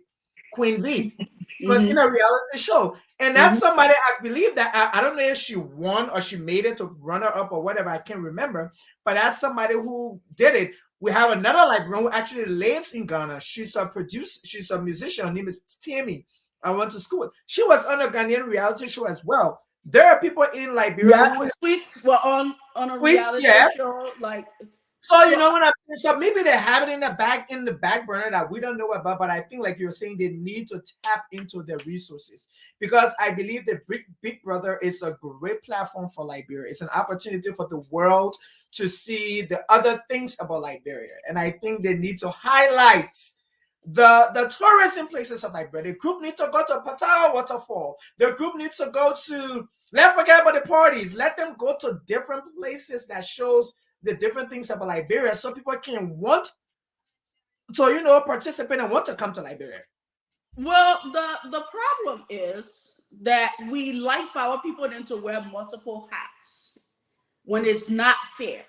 Queen V. She was in Mm-hmm. a reality show. And that's Mm-hmm. somebody I believe that I don't know if she won or she made it to runner up or whatever. I can't remember. But that's somebody who did it. We have another Liberian who actually lives in Ghana. She's a producer, she's a musician. Her name is Tammy. I went to school with. She was on a Ghanaian reality show as well. There are people in Liberia Yeah, who Sweets were on a tweets, reality yeah. show. Like, So you so, know what I'm saying? So maybe they have it in the back burner that we don't know about, but I think like you're saying, they need to tap into their resources because I believe the Big Brother is a great platform for Liberia. It's an opportunity for the world to see the other things about Liberia, and I think they need to highlight the tourism places of Liberia. The group need to go to Patawa Waterfall. The group needs to go to. Let's forget about the parties. Let them go to different places that shows the different things about Liberia so people can want to, participate and want to come to Liberia. well, the problem is that we like for our people then to wear multiple hats when it's not fair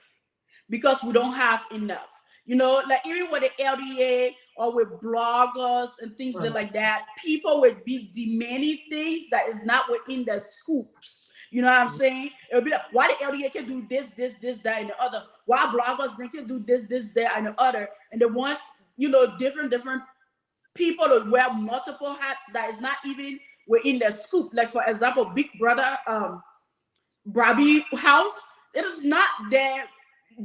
because we don't have enough. You know, like even with the LDA or with bloggers and things like that, people would be demanding things that is not within the scoops. You know what I'm saying? It'll be like, why the LDA can do this, that, and the other? Why bloggers they can do this, that, and the other? And they want, different people to wear multiple hats that is not even within the scoop. Like, for example, Big Brother, Brabi House, it is not their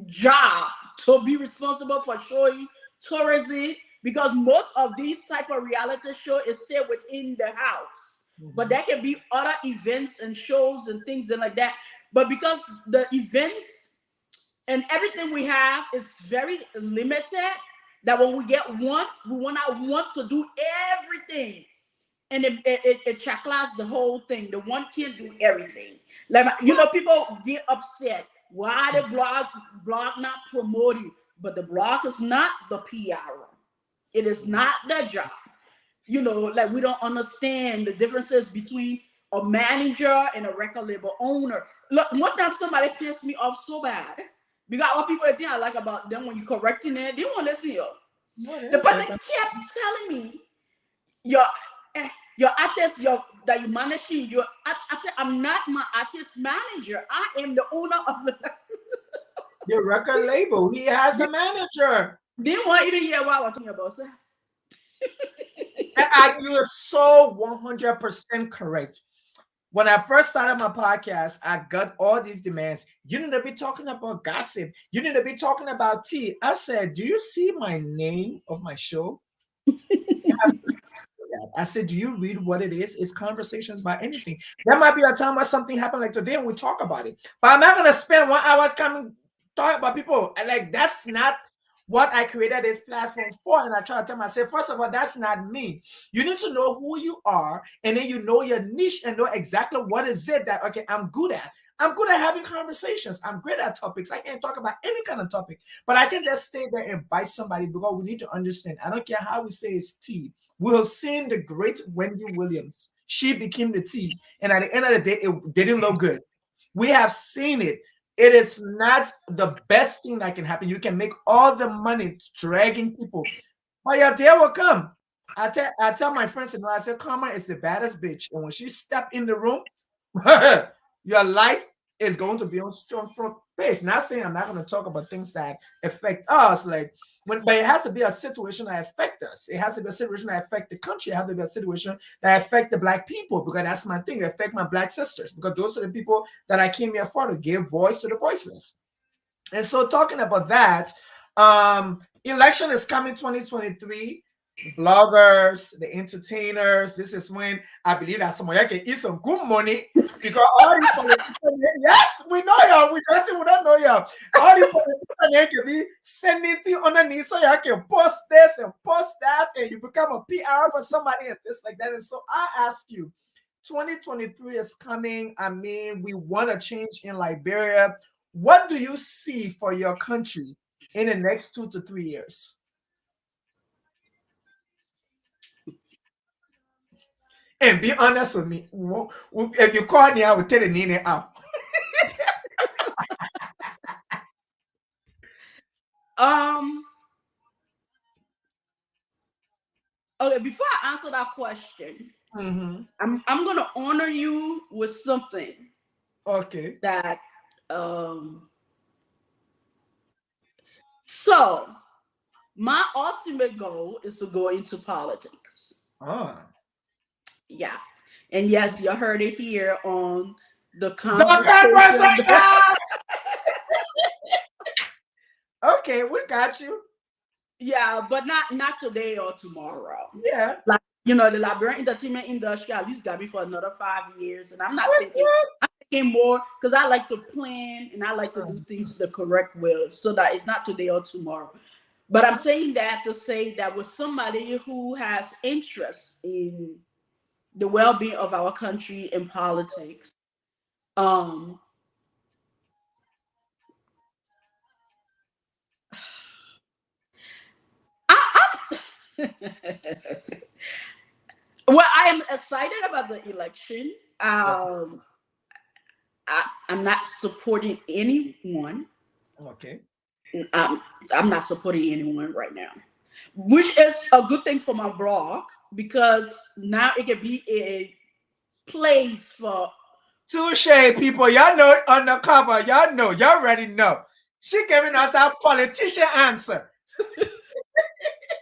job to be responsible for showing tourism because most of these type of reality show is still within the house. But there can be other events and shows and things and like that. But because the events and everything we have is very limited, that when we get one, we want to do everything. And it chaklas the whole thing. The one can't do everything. Like, people get upset. Why the blog not promoting? But the blog is not the PR. It is not their job. Like, we don't understand the differences between a manager and a record label owner. Look, one time somebody pissed me off so bad. Because what people think I like about them when you correcting it, they won't listen to you. The person kept telling me, your your artist, that you managing your. I said, I'm not my artist manager. I am the owner of the record label. He has a manager. Didn't want you to hear what I was talking about, sir. You're so 100% correct. When I first started my podcast, I got all these demands. You need to be talking about gossip. You need to be talking about tea. I said, do you see my name of my show? that. I said, do you read what it is? It's conversations about anything. There might be a time where something happened like today and we talk about it. But I'm not going to spend 1 hour coming talk about people. And like, that's not what I created this platform for. And I try to tell myself, first of all, that's not me. You need to know who you are, and then you know your niche and know exactly what is it that, okay, I'm good at. I'm good at having conversations. I'm great at topics. I can talk about any kind of topic, but I can just stay there and bite somebody because we need to understand. I don't care how we say it's tea. We'll seen the great Wendy Williams. She became the tea. And at the end of the day, it didn't look good. We have seen it. It is not the best thing that can happen. You can make all the money dragging people, but your day will come. I tell my friends, and I say, Karma is the baddest bitch. And when she step in the room, your life is going to be on strong front page. Not saying I'm not going to talk about things that affect us, like but it has to be a situation that affect us. It has to be a situation that affect the country. It has to be a situation that affect the Black people, because that's my thing. It affect my Black sisters, because those are the people that I came here for, to give voice to the voiceless. And so, talking about that, election is coming 2023. Bloggers, the entertainers. This is when I believe that some of you can eat some good money, because all these politicians, yes, we know y'all. We don't know y'all. All these politicians can be sending things underneath, so y'all can post this and post that, and you become a PR for somebody and this like that. And so I ask you, 2023 is coming. I mean, we want a change in Liberia. What do you see for your country in the next 2 to 3 years? And be honest with me. If you call me, I will tell the Nene out. Okay, before I answer that question, I'm gonna honor you with something. Okay. That so my ultimate goal is to go into politics. Yeah. And yes, you heard it here on the conversation. Okay, we got you. Yeah, but not today or tomorrow. Yeah. Like, the Liberian entertainment industry at least got me for another 5 years. And I'm not thinking, I'm thinking more, because I like to plan and I like to do things the correct way, so that it's not today or tomorrow. But I'm saying that to say that with somebody who has interest in the well-being of our country and politics, well, I am excited about the election. I'm not supporting anyone. Okay. I'm not supporting anyone right now, which is a good thing for my blog, because now it can be a place for touche, people. Y'all know undercover. Y'all know. Y'all already know. She giving us our politician answer.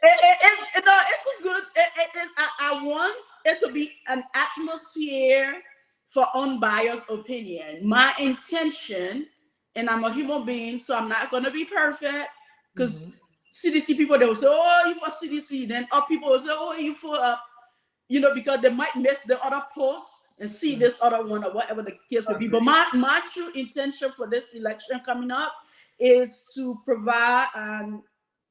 It's a good. I want it to be an atmosphere for unbiased opinion. My intention, and I'm a human being, so I'm not going to be perfect, because CDC people, they will say, oh, you for CDC. Then other people will say, oh, you for, because they might miss the other post and see this other one, or whatever the case may be. But my true intention for this election coming up is to provide an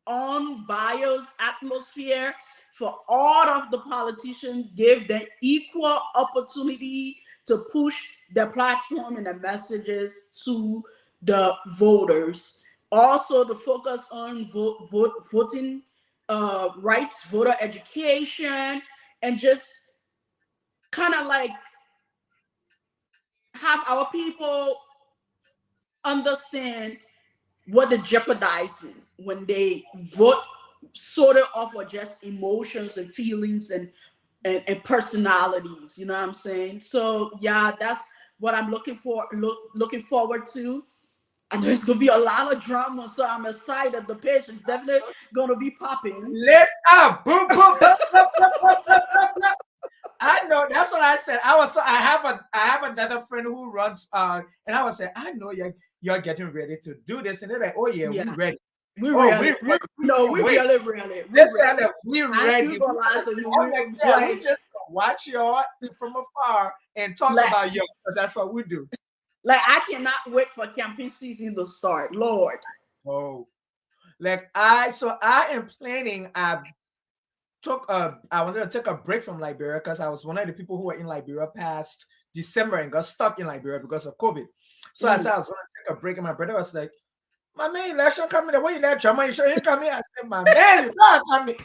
unbiased atmosphere for all of the politicians, give them equal opportunity to push their platform and their messages to the voters. Also, to focus on voting rights, voter education, and just kind of like have our people understand what they're jeopardizing when they vote sort of off of just emotions and feelings and personalities. You know what I'm saying? So yeah, that's what I'm looking forward to. I know it's gonna be a lot of drama, so I'm excited. The pitch is definitely gonna be popping. Let up, boom, boom, boom, boom, boom, boom, boom, boom. I know, that's what I said. I have another friend who runs and I was saying, I know you're getting ready to do this, and they're like, oh yeah, we're ready. We Oh, really, we, no, we wait. really, really, we Let's really. say that we I ain't ready. gonna lie to you. I'm We like, yeah, we like, just gonna watch y'all from afar and talk like, about y'all because that's what we do. like, I cannot wait for campaign season to start. Lord, Oh, like so I am planning. I wanted to take a break from Liberia because I was one of the people who were in Liberia past December and got stuck in Liberia because of COVID. So I said I was going to take a break, and my brother was like, "My man, election coming. The way you let drama, you sure you coming?" I said, "My man, you're not coming."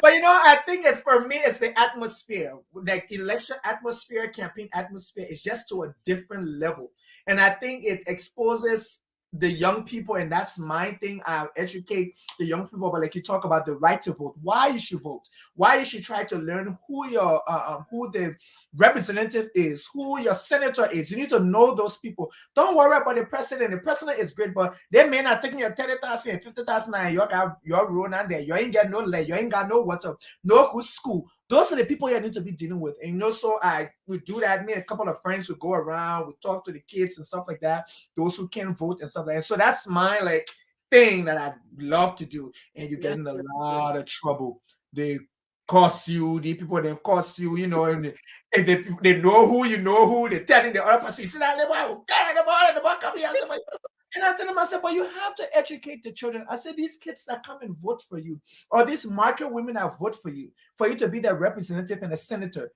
But I think it's for me, it's the atmosphere. Like election atmosphere, campaign atmosphere is just to a different level. And I think it exposes the young people, and that's my thing. I educate the young people, but like you talk about the right to vote, why you should vote, why you should try to learn who the representative is, who your senator is. You need to know those people. Don't worry about the president. The president is great, but they may not taking your 30,000 and 50,000 and your run on there. You ain't got no leg, you ain't got no water, no good school. Those are the people you need to be dealing with. And so we do that. Me and a couple of friends would go around, we talk to the kids and stuff like that, those who can vote and stuff like that. So that's my thing that I love to do. And you get in a lot of trouble. They cost you, the people they cost you, and they know who, they're telling the other person, sit down, come here. And I tell them, I said, but you have to educate the children. I said, these kids that come and vote for you, or these market women that vote for you to be their representative and a senator,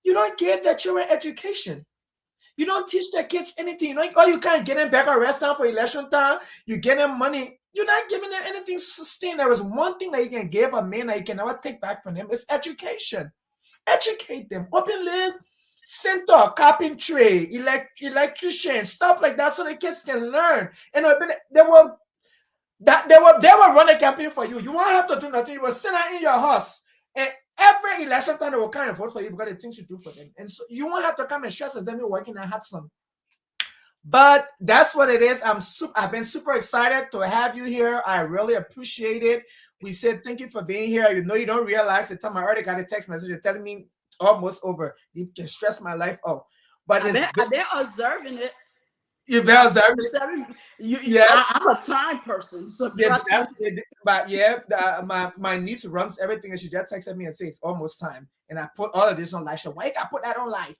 you don't give their children education. You don't teach their kids anything. You can't get them back arrest time for election time. You get them money. You're not giving them anything sustained. There is one thing that you can give a man that you can never take back from them. It's education. Educate them. Open lab center, carpentry, electrician, stuff like that, so the kids can learn. And they will run a campaign for you. You won't have to do nothing. You will sit down in your house, and every election time they will come and vote for you because the things you do for them. And so you won't have to come and stress as them working and have some. But that's what it is. I've been super excited to have you here. I really appreciate it. We said thank you for being here. You don't realize the time I already got a text message telling me almost over. You can stress my life out. But they're observing it. You've been observing it. Yeah, I'm a time person, so trust me. But my niece runs everything, and she just texted me and says it's almost time. And I put all of this on live. Why you gotta put that on live?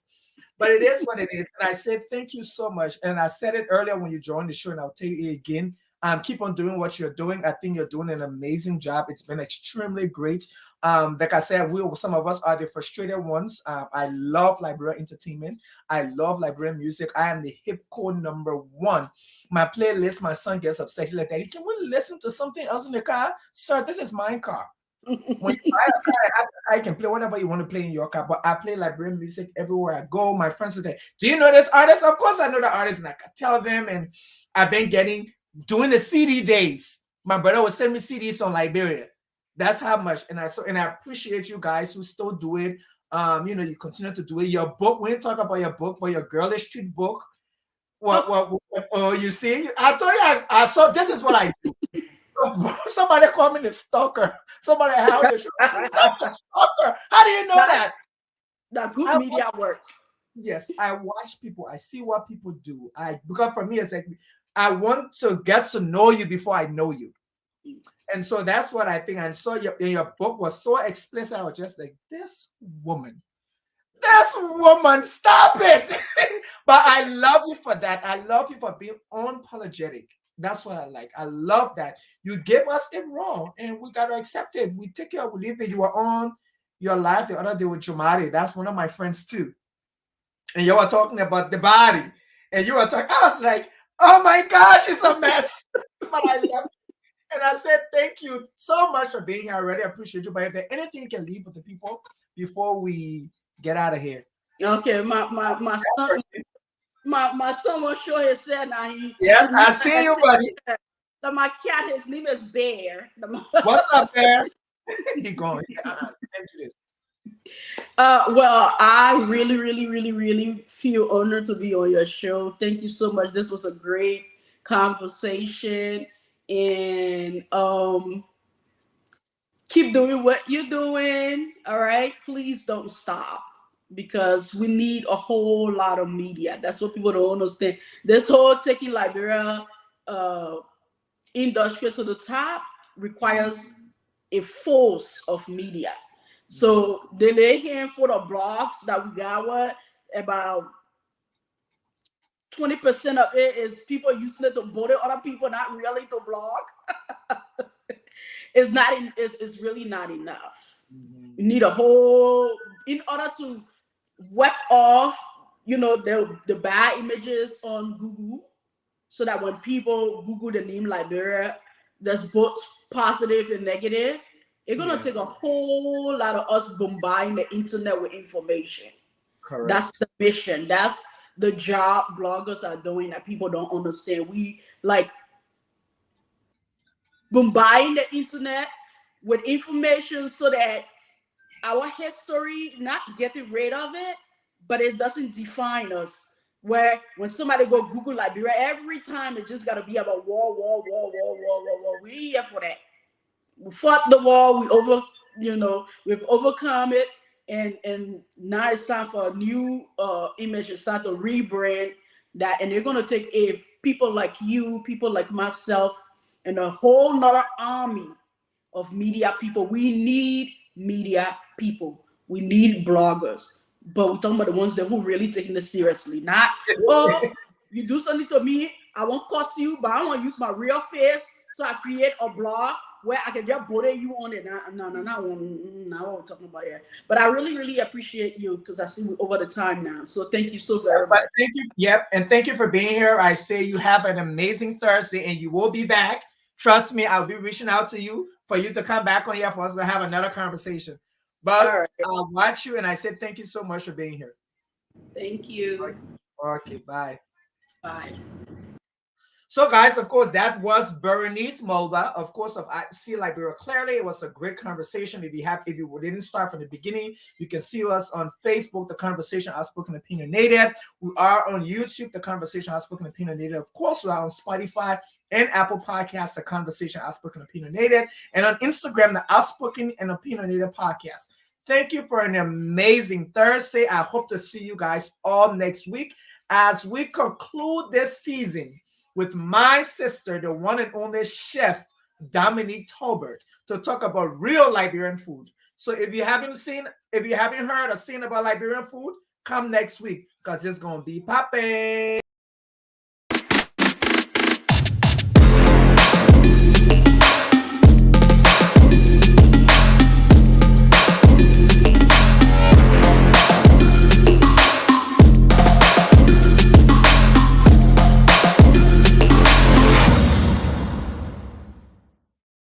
But it is what it is. And I said, thank you so much. And I said it earlier when you joined the show, and I'll tell you again. Keep on doing what you're doing. I think you're doing an amazing job. It's been extremely great. Like I said, some of us are the frustrated ones. I love Liberia entertainment. I love Liberian music. I am the hip core #1. My playlist, my son gets upset. He's like, Daddy, can we listen to something else in the car? Sir, this is my car. When you buy a car, I can play whatever you want to play in your car, but I play Liberian music everywhere I go. My friends say, do you know this artist? Of course I know the artist, and I can tell them. And I've been doing the CD days. My brother would send me CDs on Liberia. That's how much. And I appreciate you guys who still do it. You continue to do it. Your book, when you talk about your book, but your Girlish Street book, you see, I told you, I saw, this is what I do. Somebody called me the stalker. Somebody how the stalker. How do you know that? That good media work. Yes, I watch people. I see what people do. Because for me, it's like I want to get to know you before I know you. And so that's what I think. And so your book was so explicit. I was just like, this woman, stop it. But I love you for that. I love you for being unapologetic. That's what I like. I love that. You gave us it raw, and we got to accept it. We take care, we leave it. You were on your live the other day with Jomari. That's one of my friends too. And you were talking about the body. And you were talking, I was like, oh my gosh, it's a mess. But I love it. And I said, thank you so much for being here. I really appreciate you. But if there's anything you can leave with the people before we get out of here. Okay, my son was sure he said now yes, I see you, buddy. My cat, his name is Bear. What's up, Bear? He going. Well, I really, really, really, really feel honored to be on your show. Thank you so much. This was a great conversation, and keep doing what you're doing. All right, please don't stop, because we need a whole lot of media. That's what people don't understand. This whole taking Liberia industry to the top requires a force of media. So the lay here for the blogs that we got, what about 20% of it is people using it to bother other people, not really to blog. It's not in, it's really not enough. You need a whole, in order to wipe off, you know, the bad images on Google, so that when people Google the name Liberia, there's both positive and negative. It's gonna take a whole lot of us bombarding the internet with information. Correct. That's the mission. That's the job bloggers are doing that people don't understand. We like bombarding the internet with information so that our history, not getting rid of it, but it doesn't define us. Where when somebody go Google Liberia, every time it just gotta be about war, war, war, war, war, war, war. We're here for that. We fought the war, we've overcome it, and now it's time for a new image. It's time to rebrand that, and they're gonna take people like you, people like myself, and a whole nother army of media people. We need media people. We need bloggers. But we're talking about the ones that who really taking this seriously. Not, oh, you do something to me, I won't cost you, but I want to use my real face, so I create a blog where I can just bother you on it. No, I'm talking about it. But I really, really appreciate you, because I see we over the time now. So thank you so very much. Thank you. Yep. And thank you for being here. I say you have an amazing Thursday, and you will be back. Trust me, I'll be reaching out to you for you to come back on here for us to have another conversation. But I'll watch you, and I said thank you so much for being here. Thank you. Okay, bye. Bye. So, guys, of course, that was Berenice Mulubah, of course, of I See Liberia Clearly. It was a great conversation. If you didn't start from the beginning, you can see us on Facebook, The Conversation Outspoken Opinionated. We are on YouTube, The Conversation Outspoken Opinionated. Of course, we are on Spotify and Apple Podcasts, The Conversation Outspoken Opinionated, and on Instagram, The Outspoken and Opinionated Podcast. Thank you for an amazing Thursday. I hope to see you guys all next week as we conclude this season with my sister, the one and only chef, Dominique Tolbert, to talk about real Liberian food. So if you haven't heard or seen about Liberian food, come next week, because it's going to be popping.